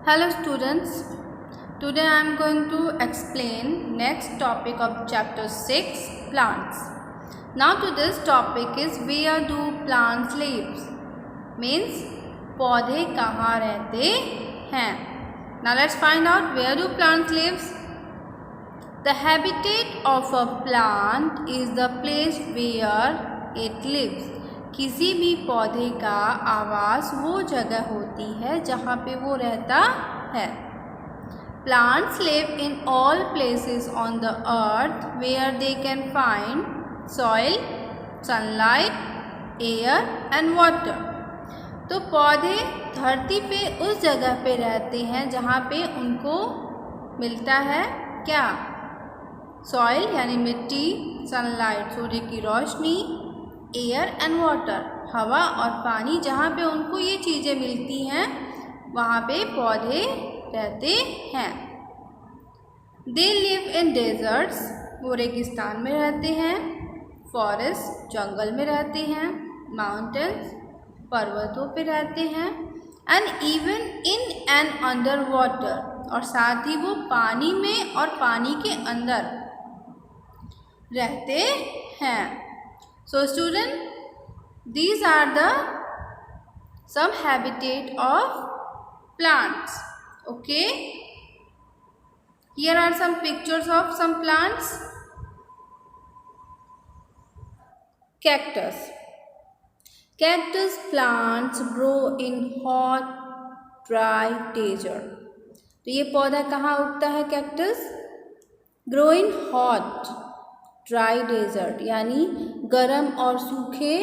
Hello students, today I am going to explain next topic of chapter 6 plants. Now to this topic is where do plants live? Means पौधे कहाँ रहते हैं. Now let's find out where do plants live. The habitat of a plant is the place where it lives. किसी भी पौधे का आवास वो जगह होती है जहाँ पे वो रहता है. Plants live in all places on the earth where they can find soil, sunlight, air and water. तो पौधे धरती पे उस जगह पे रहते हैं जहाँ पे उनको मिलता है क्या? सॉइल यानी मिट्टी, सनलाइट सूर्य की रोशनी, एयर एंड वाटर हवा और पानी. जहाँ पे उनको ये चीज़ें मिलती हैं वहाँ पे पौधे रहते हैं. दे लिव इन डेजर्ट्स, वो रेगिस्तान में रहते हैं. फॉरेस्ट, जंगल में रहते हैं. माउंटेन्स, पर्वतों पे रहते हैं. And even in and under water, और साथ ही वो पानी में और पानी के अंदर रहते हैं. So student, these are the some habitat of plants. Okay, here are some pictures of some plants. Cactus. Cactus plants grow in hot dry desert. तो ये पौधा कहाँ उगता है? Cactus grow in hot dry desert यानी गर्म और सूखे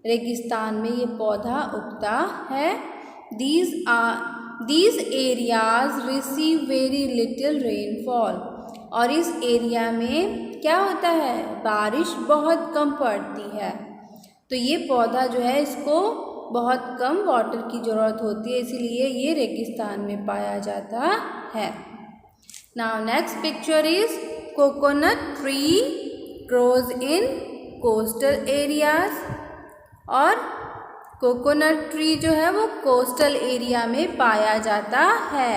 रेगिस्तान में ये पौधा उगता है. These areas receive very little rainfall, और इस एरिया में क्या होता है? बारिश बहुत कम पड़ती है. तो ये पौधा जो है इसको बहुत कम वाटर की ज़रूरत होती है, इसीलिए ये रेगिस्तान में पाया जाता है. Now next picture is coconut tree grows in coastal areas. और कोकोनट ट्री जो है वो कोस्टल एरिया में पाया जाता है.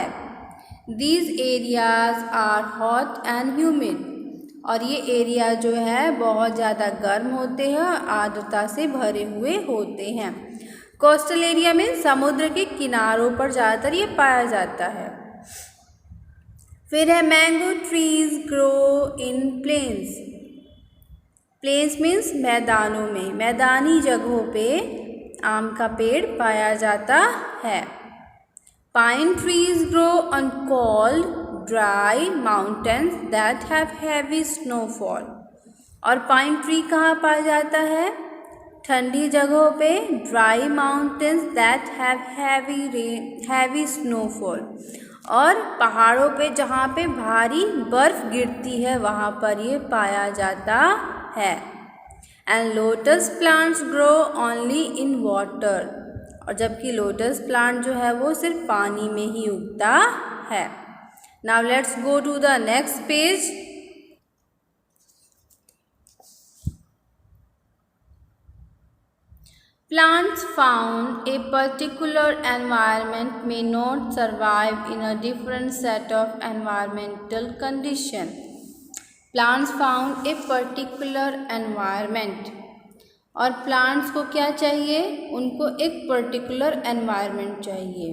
These areas are hot and humid, और ये एरिया जो है बहुत ज़्यादा गर्म होते हैं और आर्द्रता से भरे हुए होते हैं. कोस्टल एरिया में समुद्र के किनारों पर ज़्यादातर ये पाया जाता है. फिर है mango trees grow in plains. Plains means मैदानों में, मैदानी जगहों पे आम का पेड़ पाया जाता है. Pine trees grow on cold dry mountains that have heavy snowfall. और पाइन ट्री कहाँ पाया जाता है? ठंडी जगहों पे, dry mountains that have heavy snowfall, और पहाड़ों पे जहाँ पे भारी बर्फ़ गिरती है वहाँ पर ये पाया जाता है. And lotus plants grow only in water, और जबकि लोटस प्लांट जो है वो सिर्फ पानी में ही उगता है. Now let's go to the next page. Plants found a particular environment may not survive in a different set of environmental conditions. Plants found a particular environment, और plants को क्या चाहिए? उनको एक particular environment चाहिए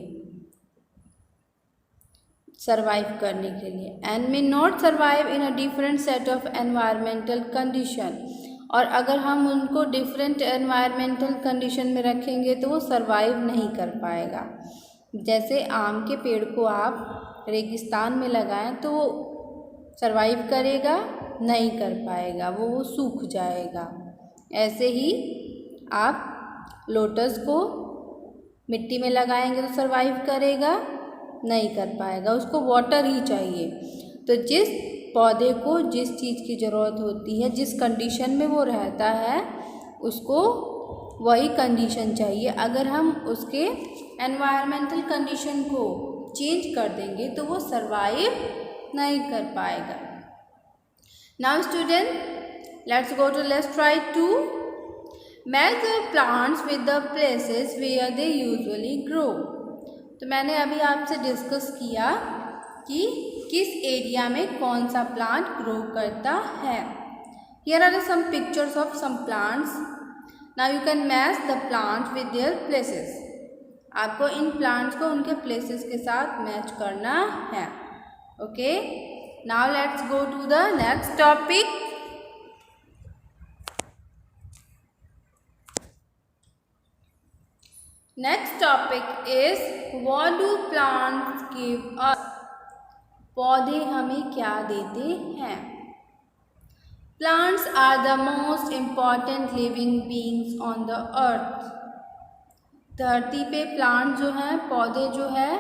survive करने के लिए. And may not survive in a different set of environmental condition, और अगर हम उनको डिफरेंट एनवायरमेंटल कंडीशन में रखेंगे तो वो सरवाइव नहीं कर पाएगा. जैसे आम के पेड़ को आप रेगिस्तान में लगाएं तो वो सरवाइव करेगा? नहीं कर पाएगा, वो सूख जाएगा. ऐसे ही आप लोटस को मिट्टी में लगाएंगे तो सरवाइव करेगा? नहीं कर पाएगा, उसको वाटर ही चाहिए. तो जिस पौधे को जिस चीज़ की ज़रूरत होती है, जिस कंडीशन में वो रहता है, उसको वही कंडीशन चाहिए. अगर हम उसके एनवायरमेंटल कंडीशन को चेंज कर देंगे तो वो सरवाइव नहीं कर पाएगा. Now student, let's go to let's try to match the plants with the places where they usually grow. तो मैंने अभी आपसे डिस्कस किया कि किस एरिया में कौन सा प्लांट ग्रो करता है। Here are some pictures of some plants. Now you can match the plant with their places. आपको इन प्लांट्स को उनके प्लेसेस के साथ मैच करना है। Okay, now let's go to the next topic. Next topic is what do plants give us. पौधे हमें क्या देते हैं? Plants are the most important living beings on the earth. धरती पे प्लांट जो है, पौधे जो है,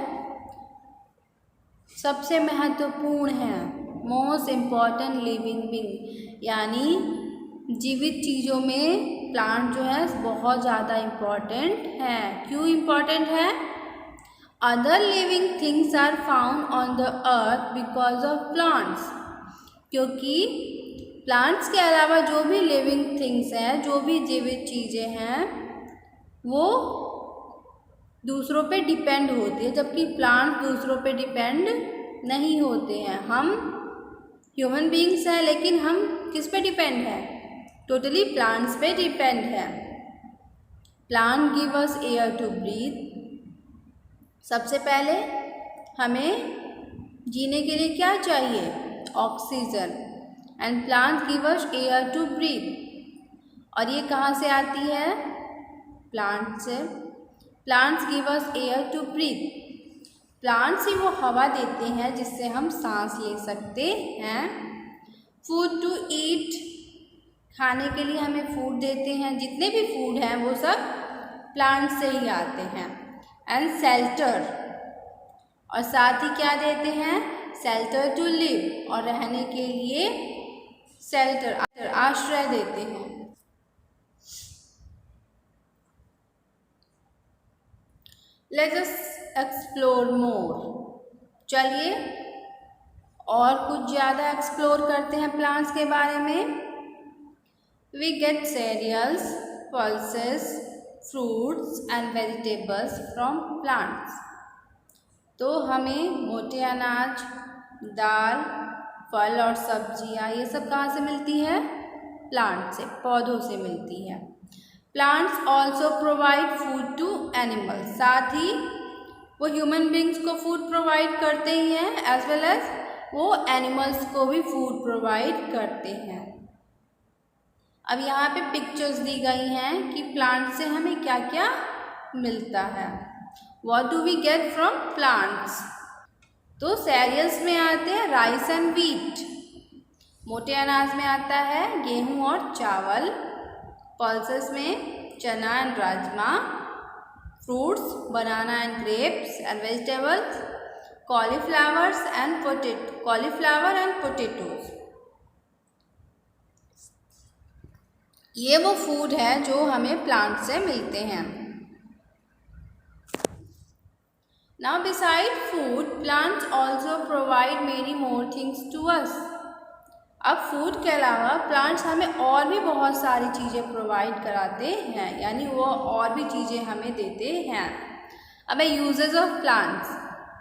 सबसे महत्वपूर्ण है। मोस्ट इम्पॉर्टेंट लिविंग बीइंग यानी जीवित चीज़ों में प्लांट जो है बहुत ज़्यादा इम्पॉर्टेंट है। क्यों इम्पॉर्टेंट है? Other living things are found on the earth because of plants. क्योंकि प्लांट्स के अलावा जो भी लिविंग थिंग्स हैं, जो भी जीवित चीज़ें हैं, वो दूसरों पे डिपेंड होती है, जबकि प्लांट्स दूसरों पे डिपेंड नहीं होते हैं। हम ह्यूमन बीइंग्स हैं, लेकिन हम किस पे डिपेंड हैं? टोटली प्लांट्स पे डिपेंड है। Plant give us air to breathe. सबसे पहले हमें जीने के लिए क्या चाहिए? Oxygen. And plant give us air to breathe. और ये कहाँ से आती है? प्लांट से। Plants give us air to breathe. Plants ही वो हवा देते हैं जिससे हम सांस ले सकते हैं। Food to eat. खाने के लिए हमें फूड देते हैं। जितने भी फूड हैं वो सब प्लांट से ही आते हैं। एंड शेल्टर, और साथ ही क्या देते हैं? शेल्टर टू लिव, और रहने के लिए शेल्टर, आश्रय देते हैं। Let's us explore more. चलिए और कुछ ज़्यादा एक्सप्लोर करते हैं प्लांट्स के बारे में। We get cereals, pulses, fruits and vegetables from plants. तो हमें मोटे अनाज, दाल, फल और सब्जियाँ ये सब कहाँ से मिलती है? प्लांट से, पौधों से मिलती है। Plants also provide food to animals. साथ ही वो ह्यूमन बींग्स को फूड प्रोवाइड करते ही हैं, एज वेल एज वो एनिमल्स को भी फूड प्रोवाइड करते हैं। अब यहाँ पे पिक्चर्स दी गई हैं कि प्लांट से हमें क्या क्या मिलता है। What do we get from plants? तो सीरियल्स में आते हैं राइस एंड व्हीट। मोटे अनाज में आता है गेहूँ और चावल। पल्सेस में चना and rajma. Fruits banana and grapes. And vegetables cauliflower and potatoes. ये वो फूड है जो हमें प्लांट से मिलते हैं। Now beside food, plants also provide many more things to us. अब फूड के अलावा प्लांट्स हमें और भी बहुत सारी चीज़ें प्रोवाइड कराते हैं, यानी वो और भी चीज़ें हमें देते हैं। अब यूजेस ऑफ प्लांट्स।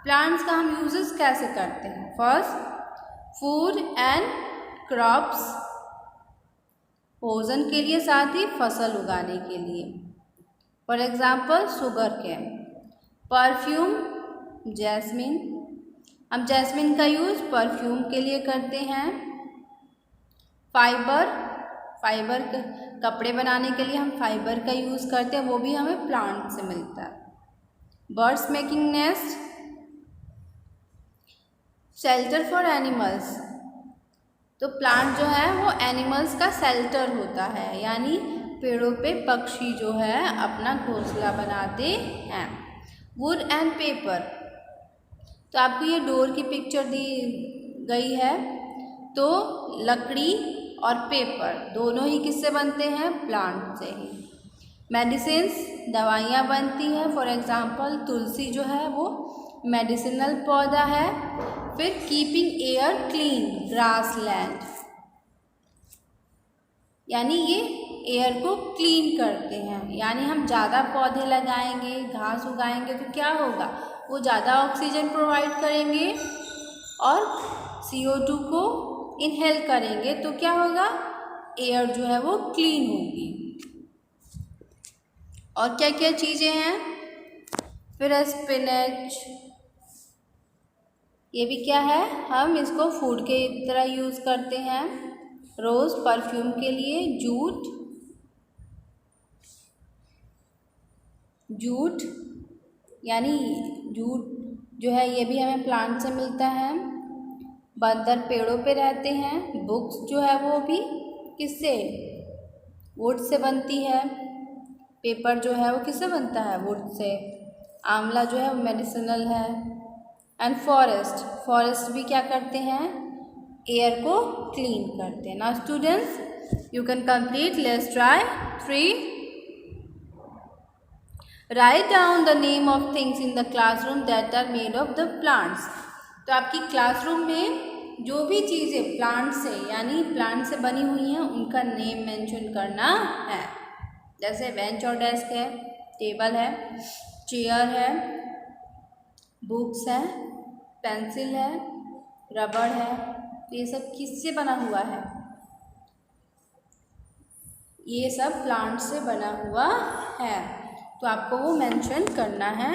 प्लांट्स का हम यूजेस कैसे करते हैं? फर्स्ट, फूड एंड क्रॉप्स, भोजन के लिए, साथ ही फसल उगाने के लिए। For example sugar cane. Perfume, jasmine. हम जैस्मिन का यूज़ परफ्यूम के लिए करते हैं। फाइबर, कपड़े बनाने के लिए हम फाइबर का यूज़ करते हैं, वो भी हमें प्लांट से मिलता है। Birds making nest. Shelter for animals. तो प्लांट जो है वो एनिमल्स का शेल्टर होता है, यानी पेड़ों पे पक्षी जो है अपना घोंसला बनाते हैं। Would and paper. तो आपको ये डोर की पिक्चर दी गई है। तो लकड़ी और पेपर दोनों ही किससे बनते हैं? प्लांट से ही। मेडिसिन्स, दवाइयाँ बनती हैं। फॉर एग्जांपल तुलसी जो है वो मेडिसिनल पौधा है। फिर कीपिंग एयर क्लीन, ग्रासलैंड, यानी ये एयर को क्लीन करते हैं। यानी हम ज़्यादा पौधे लगाएंगे, घास उगाएंगे तो क्या होगा? वो ज़्यादा ऑक्सीजन प्रोवाइड करेंगे और CO2 को इनहेल करेंगे, तो क्या होगा, एयर जो है वो क्लीन होगी। और क्या क्या चीज़ें हैं, फिर स्पिनच, ये भी क्या है, हम इसको फूड के तरह यूज़ करते हैं। रोज़ परफ्यूम के लिए, जूट यानी जूट जो है ये भी हमें प्लांट से मिलता है। बंदर पेड़ों पे रहते हैं। बुक्स जो है वो भी किससे, वुड से बनती है। पेपर जो है वो किससे बनता है, वुड से। आंवला जो है वो मेडिसिनल है। एंड फॉरेस्ट भी क्या करते हैं, एयर को क्लीन करते हैं। Now students you can complete, let's try 3। Write down the name of things in the classroom that are made of the plants. तो आपकी क्लासरूम में जो भी चीज़ें प्लांट से यानी प्लांट से बनी हुई हैं उनका नेम मेंशन करना है। जैसे बेंच और डेस्क है, टेबल है, चेयर है, बुक्स है, पेंसिल है, रबड़ है, ये सब किससे बना हुआ है, ये सब प्लांट से बना हुआ है। तो आपको वो मेंशन करना है।